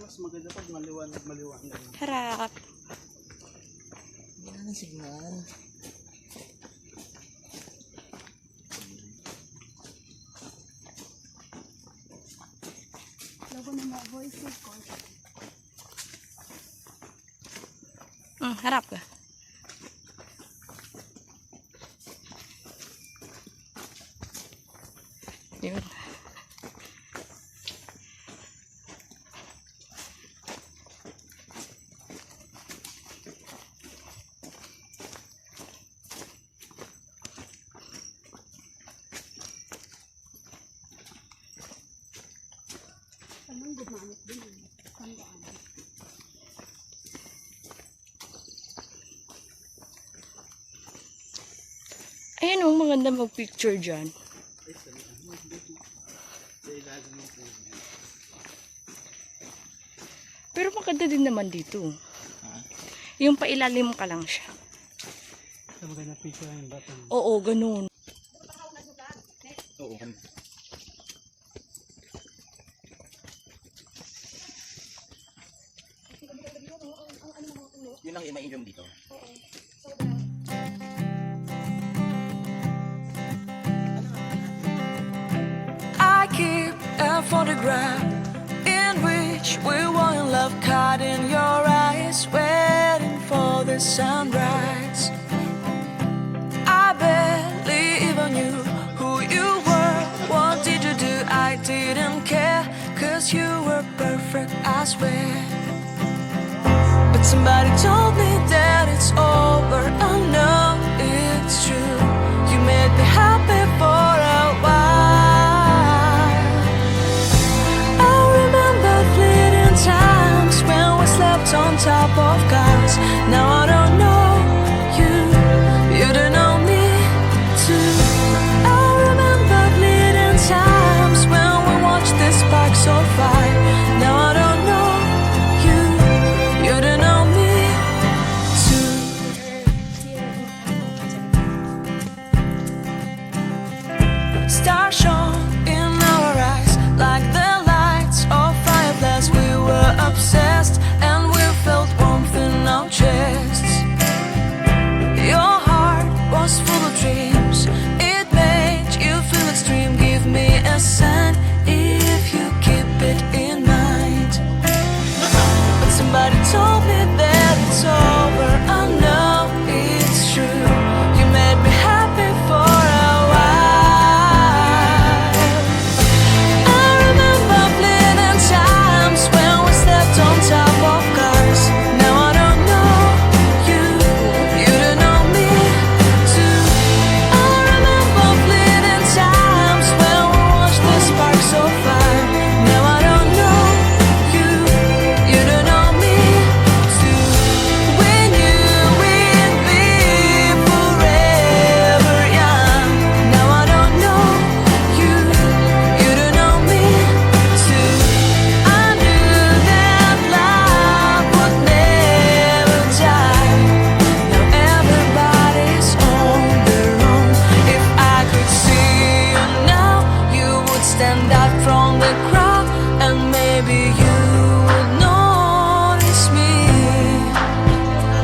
Mas maganda pag maliwanag. Harap. Wala nang signal. Logo na mga voice ko. Harap ka. Yun. Anong gumamit din eh. Tandaan. Ayan o, maganda mag-picture dyan. Pero maganda din naman dito. Yung pailalim ka lang siya. Maganda picture yung bata. Oo, ganun. Oo. Yun ang ima-inom dito. I keep a photograph in which we were in love, caught in your eyes, waiting for the sunrise. I barely even knew who you were. What did you do? I didn't care, 'cause you were perfect, I swear. But somebody told me that it's over. I know it's true. You made me happy for a while. I remember fleeting times when we slept on top of cars. Now I don't know you, you don't know me too. I remember fleeting times when we watched the sparks so fire. Now I don't know you, you don't know me too. Stars shone in our eyes like the lights of fireflies. We were obsessed and we felt warmth in our chests. Your heart was full of dreams. It made you feel extreme. Give me a sign if you keep it in mind. But somebody told me that it's over. I know it's true. You made me happy for a while. I remember fleeting times when we slept on top of cars. Now I don't know you, you don't know me too. I remember fleeting times when we watched the sparks so fire. Now I don't know you, you don't know me too. We knew we'd be forever young. Now I don't know you, you don't know me too. I knew that love would never die. Now everybody's on their own. If I could see you now, you would stand out from the crowd, and maybe you would notice me.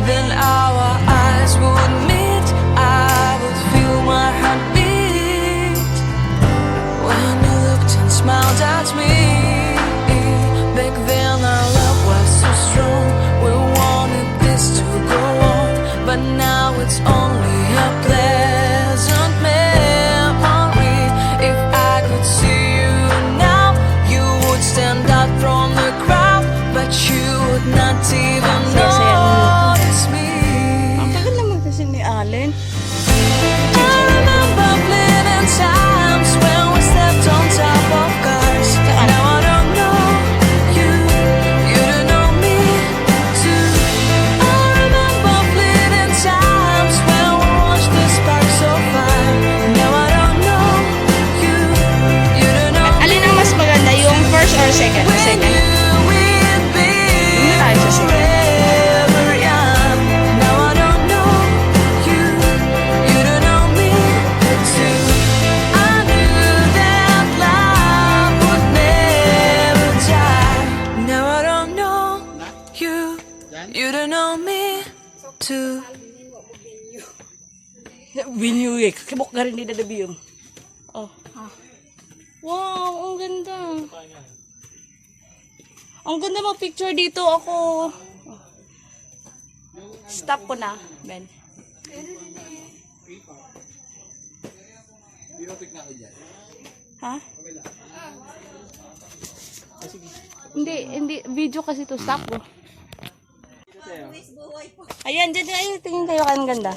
Then our eyes would meet, I would feel my heart beat when you looked and smiled at me. Back then our love was so strong, we wanted this to go on, but now it's only a pleasant memory. If I could see you now, you would stand out from the crowd, but you would not even notice me. Ang tagal naman kasi ni Allen. I remember fleeting times when we slept on top of cars. Now I don't know you, you don't know me too. I You don't know me too. Binyo eh. Kibok na rin nila na biyong. Oh. Wow, ang ganda. Ang ganda mo picture dito ako. Stop ko na, Ben. Ha? Hindi, video kasi to, stop ko. Ayan, dyan, ayun, tingin kayo ang ganda.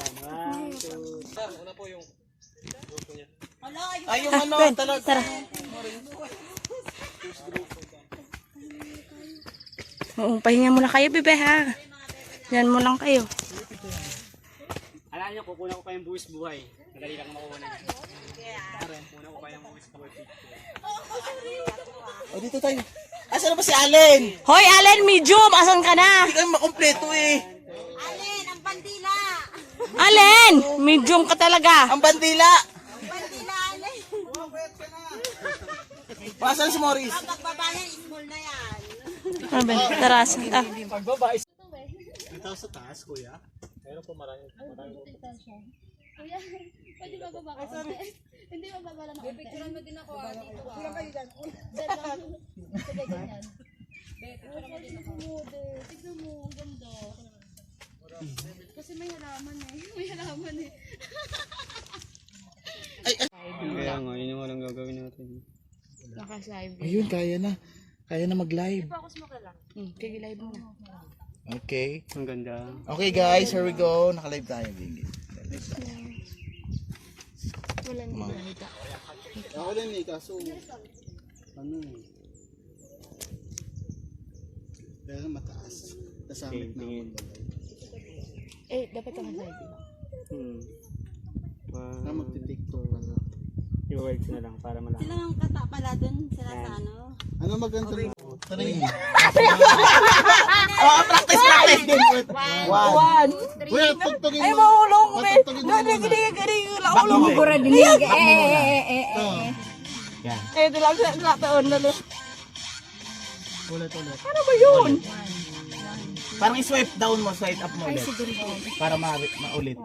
Ay, yung ano, Ben, talaga. tara. Oo, pahinga muna kayo, bebe, ha? Yan mo lang kayo. Alam niyo, kukunan ko kayong buwis buhay. Madali lang makuha na niyo. Kukunan ko kayong buwis buhay. O, dito tayo. Asan na ba si Allen? Hoy, Allen, medium! Asan ka na? Hindi kami makompleto eh. Alin, ang bandila. Allen! Medium ka talaga. Ang bandila! Bandila, alin. Pasan si Morris? Pagbabayan, small na yan. Ah, Ben, tara. Pagbaba. Dito sa taas, kuya. Meron po maraming. Kuya, pwede ba baba ka? Hindi ba baba lang ako? Picturean mo din ako dito. Picturean kayo dyan. Sige, ganyan. Picturean mo din ako. Tignan mo, ang ganda. Kasi may halaman eh. May halaman eh. Kaya nga, yun yung walang gagawin natin. Naka-live. Ayun, kaya na. Kaya na mag-live. Kaya live mo na. Okay. Ang ganda. Okay guys, here we go. Naka-live tayo. Wala na nakita. Ako din eh, kaso ano eh. Pero mataas. Nasamit na ako. Eh, dapat naka-live. Na magti-tiktok pa na. Yung words na lang para malaman. Sila ang kata pala dun. Sila sa ano. Ano maganda? Three. Practice! One. Wait, tugtugin Ay, mo. mahulong mo, Ben. Patugtugin mo muna. Ulong mo. Pura dinig. Yan. Eh, ito lang sa taon na lo. Ulit. Ano ba yun? Parang i-swipe down mo, swipe up mo ulit. Para maulit.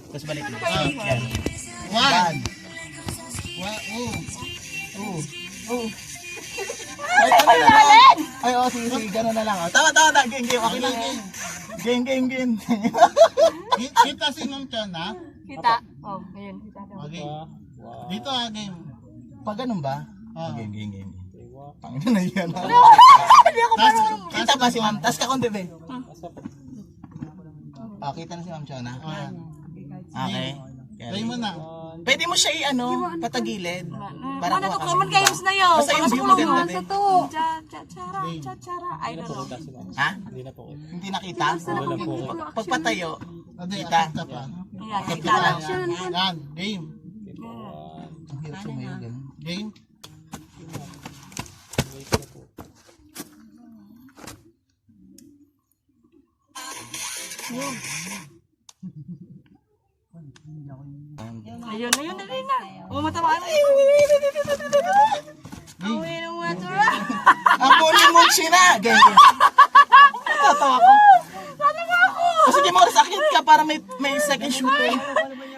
Tapos balik mo. Yan. One. Ay, sige, gano'n na lang. Tama, game. Okay lang. Game. Kita si Ma'am Chan, ha? Kita. Oh, ayun. Kita daw. Okay. Dito game. Pag ganun ba? Game. Panginoon na yan. Kita ba si Ma'am? Tas ka konti, be. Kita na si Ma'am Chan, ha? Okay. Try mo na. Pwede mo siya patagilid. Para Ano to, common games na yun. Basta yung view maganda, be. Cha-cha-ra. I don't know. Ha? Hindi na po. Hindi nakita? Wala po. Pagpatayo, kita. Ayan, kita lang. Yan, game. Ang hirap sumayo, ganun. Game. Ayun, dali na. Umatamaan na. Uwi ng water. Ang kunin mo siya. Game. Tatawa ko. O sige, Morris, akit ka para may second shooting.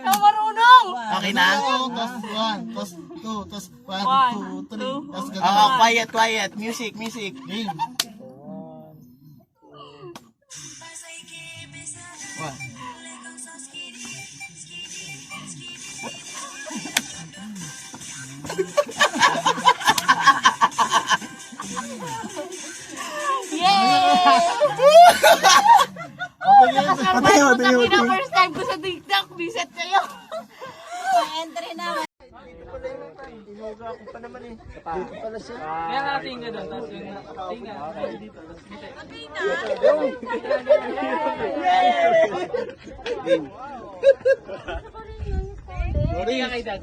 Ang marunong. Okay na? Tapos 1, tapos 2, tapos 1, 2, 3. Tapos Quiet. Music. Game. One. First time ko sa TikTok, biset kayo. entry na. Kaya natin nga doon. Tapos yung tinga. Tinga kay Dad.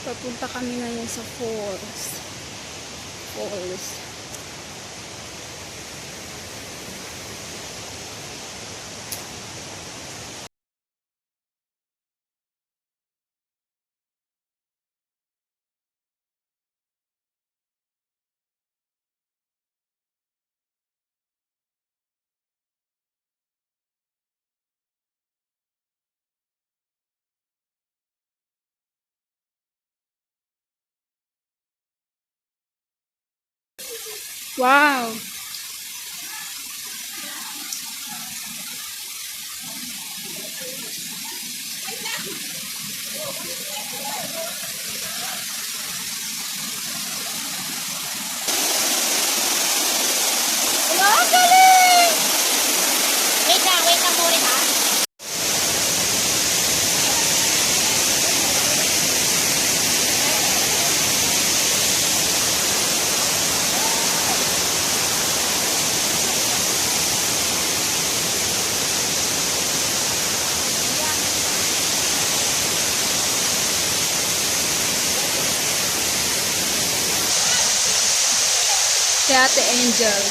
Papunta kami ngayon sa falls. Wow! Wait lang mo rin ha. Si Ate Angel.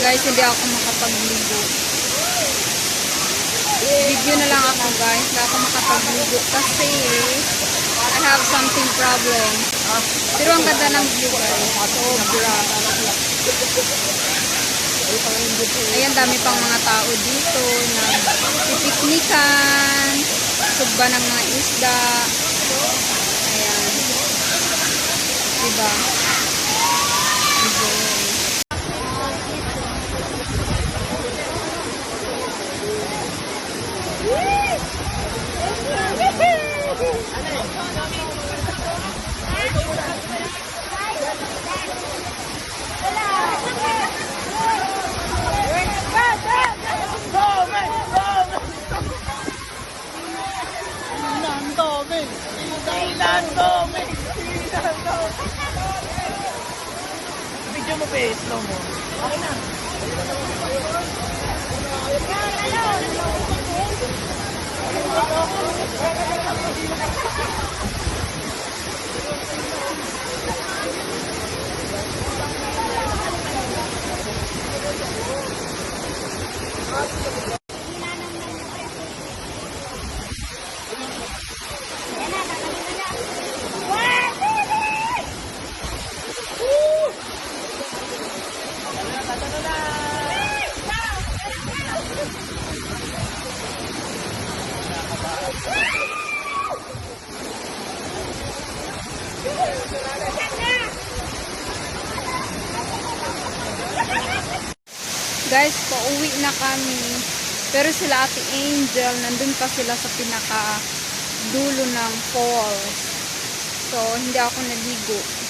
Guys, hindi ako makapagligo. Video na lang ako guys. Hindi ako makapagligo kasi I have something problem. Pero ang ganda ng view guys. Sobra. Ayan, dami pang mga tao dito na pipiknikan, sugba ng mga isda. Ayan. Diba? Enjoy. mo, pe. Slow mo. Okay na. Guys, pauwi na kami. Pero sila Ate Angel, nandun pa sila sa pinaka dulo ng falls. So, hindi ako naligo.